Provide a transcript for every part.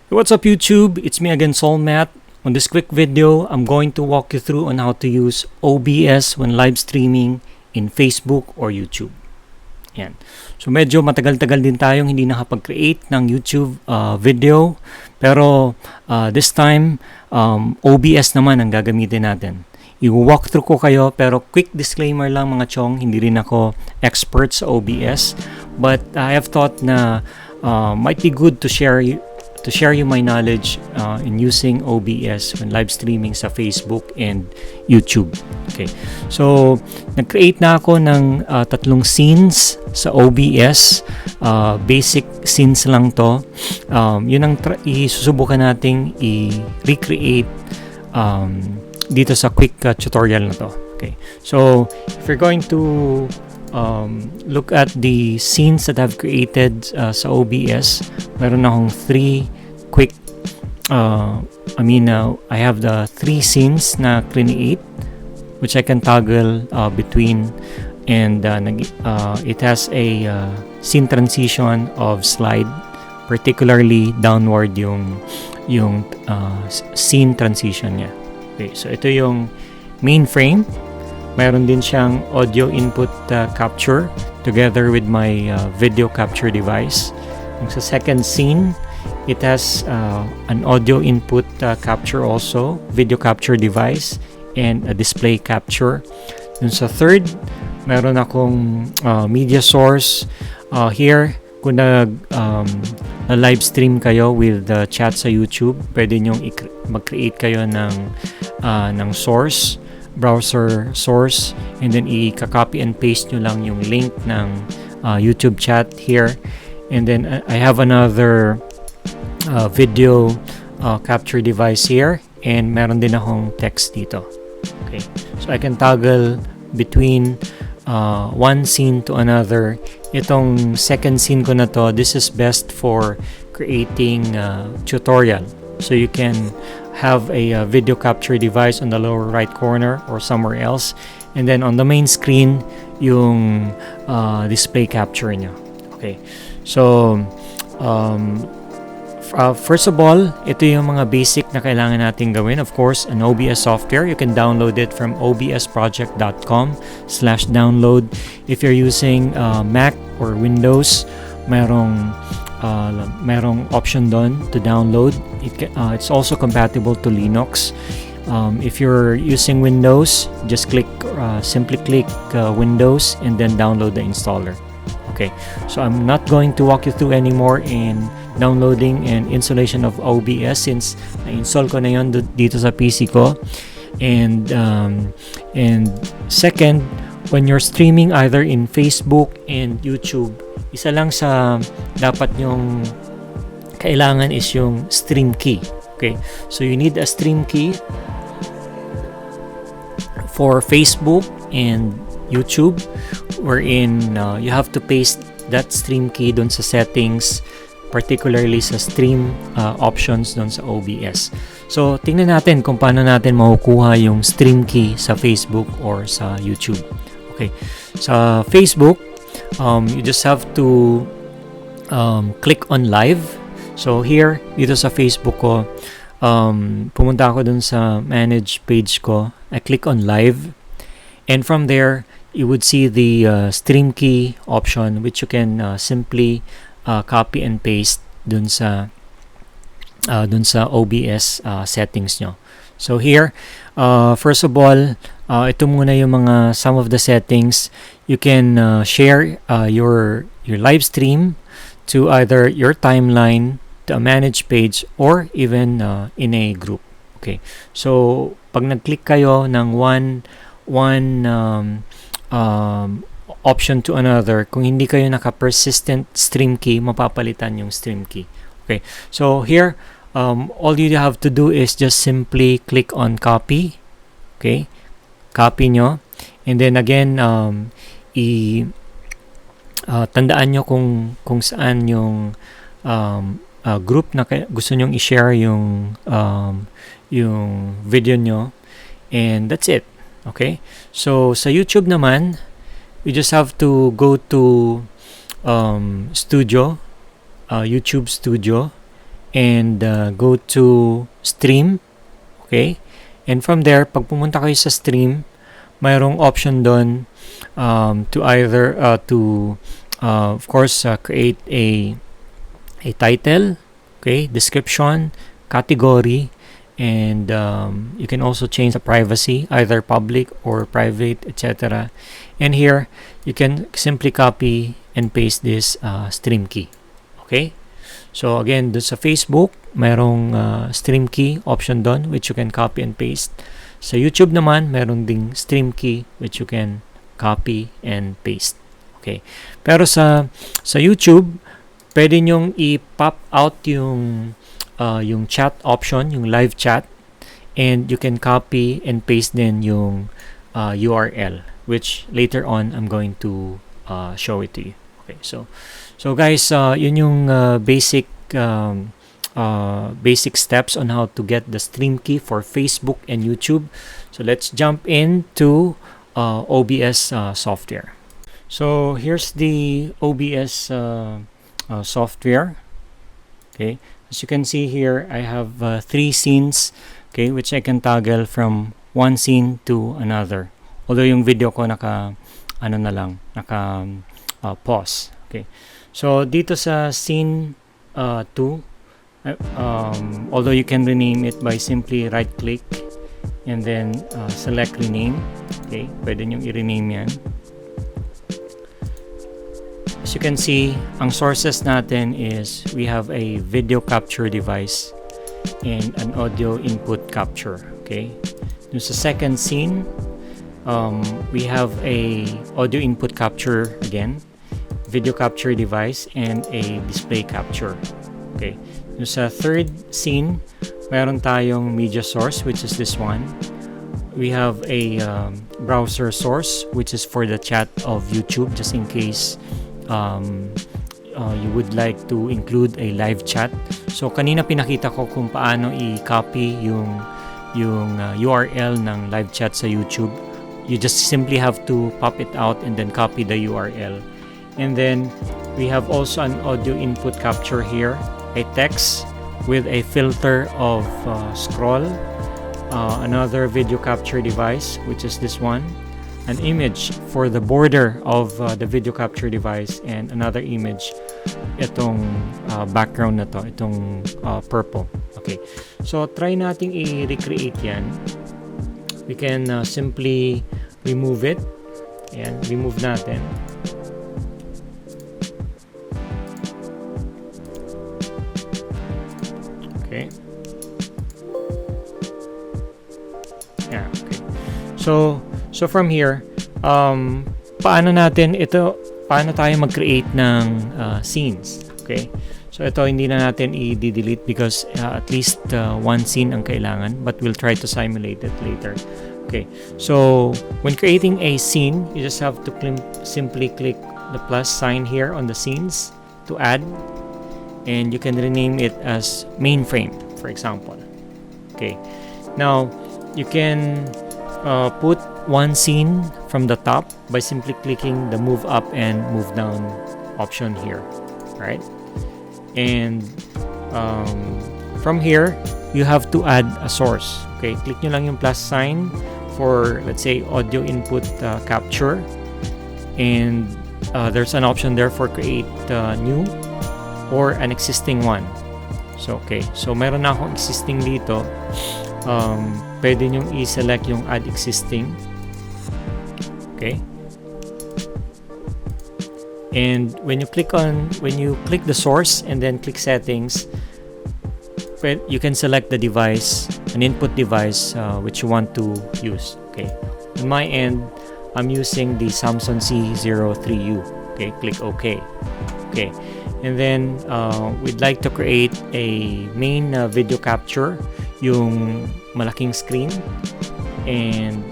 What's up YouTube? It's me again, saolmatt. On this quick video, I'm going to walk you through on how to use OBS when live streaming in Facebook or YouTube. Yan. So medyo matagal-tagal din tayong hindi nakapag-create ng YouTube video. Pero this time, OBS naman ang gagamitin natin. I-walk through ko kayo, pero quick disclaimer lang mga chong, hindi rin ako expert sa OBS. But I have thought na might be good to share you my knowledge in using OBS when live streaming sa Facebook and YouTube. Okay. So, nag-create na ako ng tatlong scenes sa OBS. Basic scenes lang to. Yun ang isusubukan nating i-recreate dito sa quick tutorial na to. Okay. So, if you're going to look at the scenes that I've created sa OBS, meron akong quick I have the 3 scenes na create which I can toggle between, and it has a scene transition of slide, particularly downward yung scene transition niya. Okay, so ito yung main frame. Mayroon din siyang audio input capture together with my video capture device. Yung sa second scene, it has an audio input capture also, video capture device, and a display capture. Yung sa third, meron akong media source. Here, kung live stream kayo with the chat sa YouTube, pwede nyong mag-create kayo ng source, browser source, and then i-copy and paste nyo lang yung link ng YouTube chat here. And then I have another video capture device here, and meron din akong text dito. Okay, so I can toggle between one scene to another. Itong second scene ko na to, this is best for creating tutorial. So you can have a video capture device on the lower right corner or somewhere else, and then on the main screen yung display capture nyo. Okay, so first of all, ito yung mga basic na kailangan natin gawin. Of course, an OBS software. You can download it from obsproject.com/download. If you're using Mac or Windows, merong option doon to download. It's also compatible to Linux. If you're using Windows, just simply click Windows and then download the installer. Okay, so I'm not going to walk you through anymore in downloading and installation of OBS since na-install ko na yun dito sa PC ko. And second, when you're streaming either in Facebook and YouTube, isa lang sa dapat nyong kailangan is yung stream key. Okay, so you need a stream key for Facebook and YouTube, wherein you have to paste that stream key dun sa settings, particularly sa stream options dun sa OBS. So, tingnan natin kung paano natin makukuha yung stream key sa Facebook or sa YouTube. Okay, sa Facebook, you just have to click on live. So here, dito sa Facebook ko, pumunta ako dun sa manage page ko. I click on live, and from there you would see the stream key option, which you can simply copy and paste dun sa OBS settings nyo. So here, first of all, ito muna yung some of the settings. You can share your live stream to either your timeline, to a manage page, or even in a group. Okay, so pag nag-click kayo ng one option to another, kung hindi kayo naka-persistent stream key, mapapalitan yung stream key. Okay, so here, all you have to do is just simply click on copy. Okay, copy nyo, and then again, tandaan nyo kung saan yung group na gusto nyong i-share yung video nyo, and that's it. Okay, so sa YouTube naman, you just have to go to Studio, YouTube Studio, and go to stream. Okay? And from there, pag pumunta kayo sa stream, mayroong option doon to either of course create a title, okay, description, category, and you can also change the privacy, either public or private, etc. And here you can simply copy and paste this stream key. Okay, so again, dun sa Facebook mayroong stream key option doon which you can copy and paste. Sa YouTube naman mayroong ding stream key which you can copy and paste. Okay, pero sa YouTube pwede nyong i-pop out yung chat option, yung live chat, and you can copy and paste din yung URL, which later on I'm going to show it to you. Okay, so guys, yun yung basic steps on how to get the stream key for Facebook and YouTube. So let's jump into OBS software. So here's the OBS software. Okay, as you can see here, I have 3 scenes, okay, which I can toggle from one scene to another. Although yung video ko naka pause. Okay, so dito sa scene 2, although you can rename it by simply right click and then select rename. Okay, pwede nyo i-rename yan. As you can see, ang sources natin is we have a video capture device and an audio input capture. Okay, dun sa second scene, we have a audio input capture again, video capture device, and a display capture. Okay, dun sa third scene, mayroon tayong media source which is this one. We have a browser source which is for the chat of YouTube, just in case you would like to include a live chat. So kanina pinakita ko kung paano i-copy yung URL ng live chat sa YouTube. You just simply have to pop it out and then copy the URL. And then we have also an audio input capture here, a text with a filter of scroll, another video capture device which is this one, an image for the border of the video capture device, and another image, itong background na to, itong purple. Okay, so try nating i-recreate yan. We can simply remove it. Ayan, remove natin. Okay. Yeah, okay. So from here, paano tayo mag-create ng scenes? Okay, so ito hindi na natin i-delete because at least one scene ang kailangan, but we'll try to simulate it later. Okay, so when creating a scene, you just have to simply click the plus sign here on the scenes to add, and you can rename it as mainframe, for example. Okay, now you can put one scene from the top by simply clicking the move up and move down option here, right? And from here you have to add a source. Okay, click nyo lang yung plus sign for, let's say, audio input capture, and there's an option there for create new or an existing one. So okay, so meron na akong existing dito. Pwede nyong i-select yung add existing. Okay, and when you click the source and then click settings, you can select the device, an input device which you want to use. Okay, on my end I'm using the Samsung C03U. Okay, click OK. Okay, and then we'd like to create a main video capture, yung malaking screen, and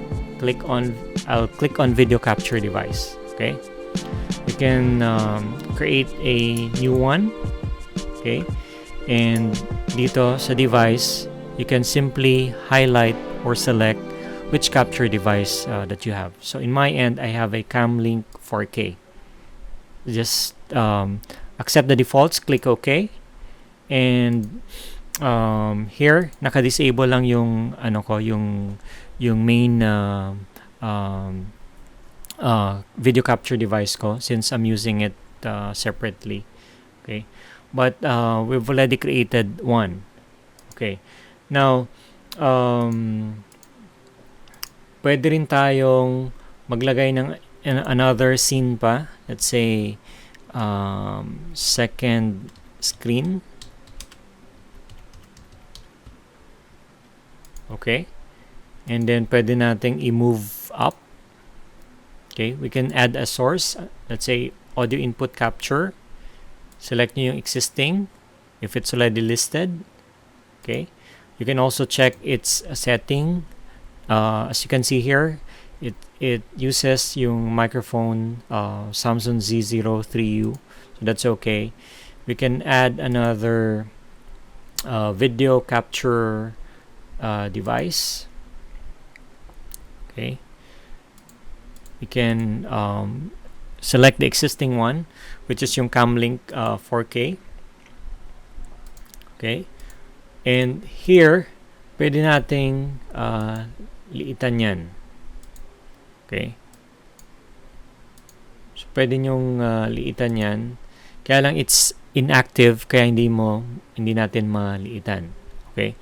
I'll click on video capture device. Okay, you can create a new one. Okay, and dito sa device you can simply highlight or select which capture device that you have. So in my end I have a Camlink 4K. Just accept the defaults, click OK, And here naka-disable lang yung ano ko, yung main video capture device ko since I'm using it separately. Okay, but we've already created one. Okay, now pwede rin tayong maglagay ng another scene pa. Let's say second screen. Okay, and then pwede nating i-move up. Okay, we can add a source. Let's say audio input capture. Select nyo yung existing if it's already listed. Okay, you can also check its setting. As you can see here, it uses yung microphone Samsung Z03U, so that's okay. We can add another video capture device. Okay, we can select the existing one, which is yung Camlink 4K. Okay, and here pwede nating liitan yan. Okay, so pwede nyong liitan yan, kaya lang it's inactive kaya hindi natin maliitan. Okay,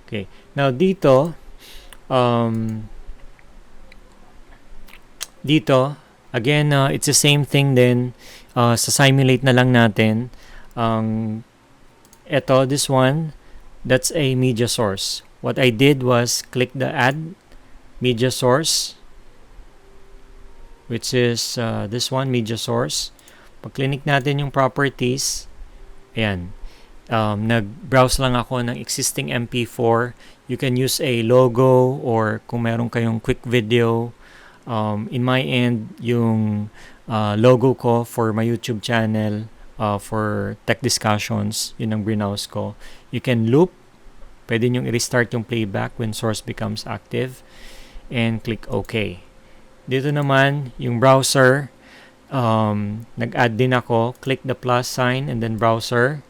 okay, now dito again, it's the same thing din. Sa simulate na lang natin. This one, that's a media source. What I did was click the add media source, which is this one, media source. Pag-click natin yung properties, ayan. Nag-browse lang ako ng existing MP4. You can use a logo or kung meron kayong quick video. In my end, yung logo ko for my YouTube channel for tech discussions, yun ang browse ko. You can loop. Pwede nyong i-restart yung playback when source becomes active. And click OK. Dito naman, yung browser, nag-add din ako. Click the plus sign and then browser.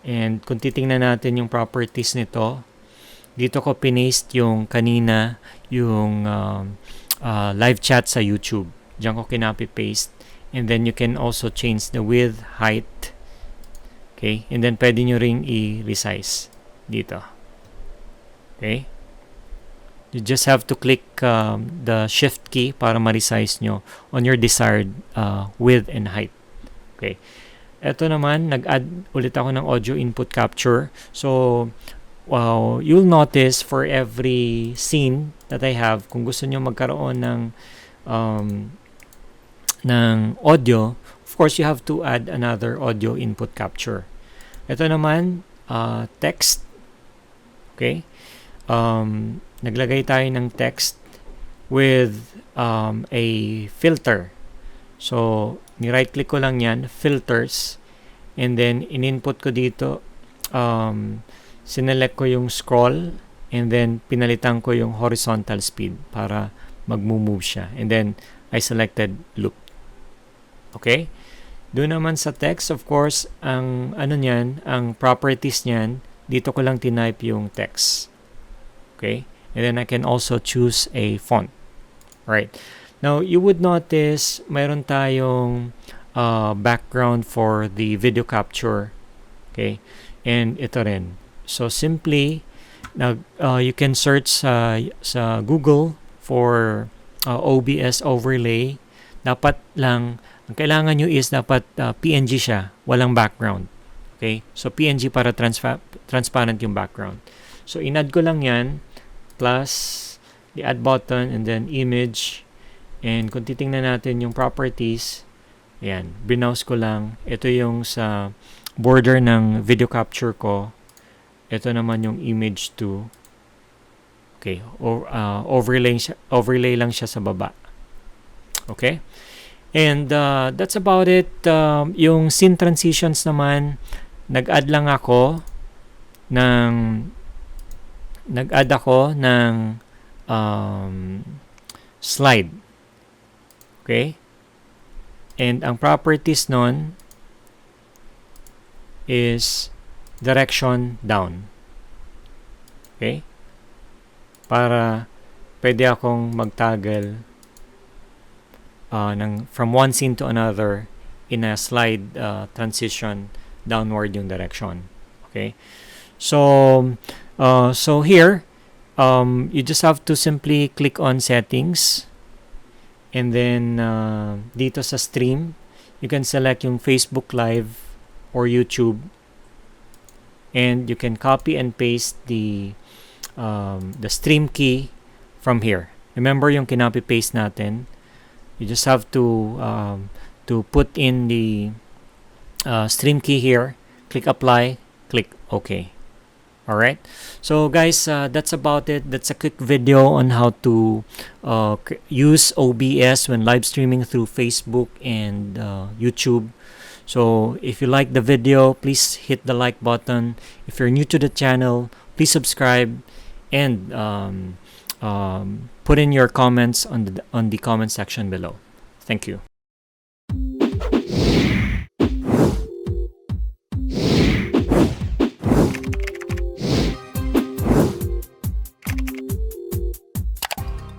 And kung titingnan natin yung properties nito, dito ko pinaste yung kanina, yung live chat sa YouTube. Diyan ko kinopy-paste. And then you can also change the width, height. Okay? And then pwede nyo ring i-resize dito. Okay? You just have to click the shift key para ma-resize nyo on your desired width and height. Okay? Ito naman, nag-add ulit ako ng audio input capture. So, you'll notice for every scene that I have, kung gusto nyo magkaroon ng audio, of course, you have to add another audio input capture. Ito naman, text. Okay? Naglagay tayo ng text with a filter. So, ni-right-click ko lang yan, filters, and then in-input ko dito, sinelect ko yung scroll, and then pinalitan ko yung horizontal speed para mag-move siya. And then, I selected loop. Okay? Doon naman sa text, of course, ang ang properties niyan, dito ko lang tinype yung text. Okay? And then I can also choose a font. Right? Now, you would notice mayroon tayong background for the video capture. Okay? And ito rin. So, simply, you can search sa Google for OBS overlay. Dapat lang, ang kailangan nyo is dapat PNG siya, walang background. Okay? So, PNG para transparent yung background. So, in-add ko lang yan, plus the add button, and then image. And kung titingnan natin yung properties, ayan, browse ko lang. Ito yung sa border ng video capture ko. Ito naman yung image 2. Okay, overlay lang siya sa baba. Okay? And that's about it. Yung scene transitions naman, nag-add ako ng slide. Okay? And ang properties nun is direction down. Okay? Para pwede akong magtoggle from one scene to another in a slide transition downward yung direction. Okay? So here, you just have to simply click on settings, and then dito sa stream, you can select yung Facebook Live or YouTube, and you can copy and paste the stream key from here. Remember yung kinopy paste natin, you just have to put in the stream key here, click apply, click OK. Alright, so guys, that's about it. That's a quick video on how to use OBS when live streaming through Facebook and YouTube. So if you like the video, please hit the like button. If you're new to the channel, please subscribe, and put in your comments on the comment section below. Thank you.